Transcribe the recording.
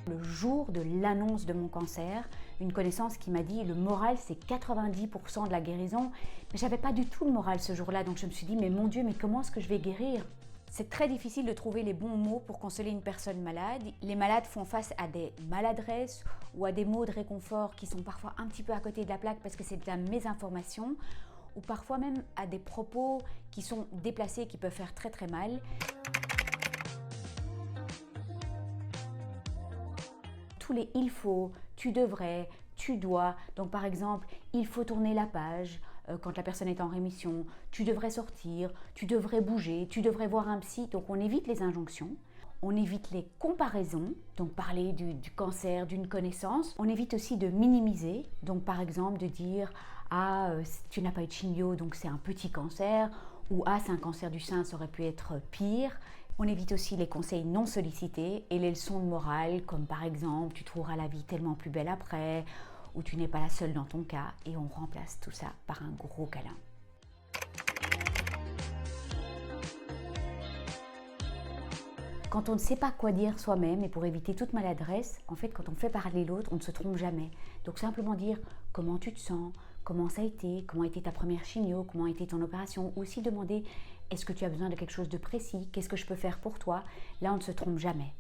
Le jour de l'annonce de mon cancer, une connaissance qui m'a dit le moral c'est 90% de la guérison, mais j'avais pas du tout le moral ce jour-là, donc je me suis dit mais mon Dieu, mais comment est-ce que je vais guérir? C'est très difficile de trouver les bons mots pour consoler une personne malade. Les malades font face à des maladresses ou à des mots de réconfort qui sont parfois un petit peu à côté de la plaque parce que c'est de la mésinformation, ou parfois même à des propos qui sont déplacés, qui peuvent faire très très mal. Tous les il faut, tu devrais, tu dois. Donc par exemple, il faut tourner la page quand la personne est en rémission, tu devrais sortir, tu devrais bouger, tu devrais voir un psy. Donc on évite les injonctions, on évite les comparaisons, donc parler du cancer, d'une connaissance. On évite aussi de minimiser, donc par exemple de dire « Ah, tu n'as pas eu de chimio, donc c'est un petit cancer » ou « Ah, c'est un cancer du sein, ça aurait pu être pire ». On évite aussi les conseils non sollicités et les leçons de morale, comme par exemple « Tu trouveras la vie tellement plus belle après » ou « Tu n'es pas la seule dans ton cas » et on remplace tout ça par un gros câlin. Quand on ne sait pas quoi dire soi-même et pour éviter toute maladresse, en fait, quand on fait parler l'autre, on ne se trompe jamais. Donc simplement dire comment tu te sens, comment ça a été ta première chimio, comment a été ton opération, ou aussi demander est-ce que tu as besoin de quelque chose de précis, qu'est-ce que je peux faire pour toi. Là, on ne se trompe jamais.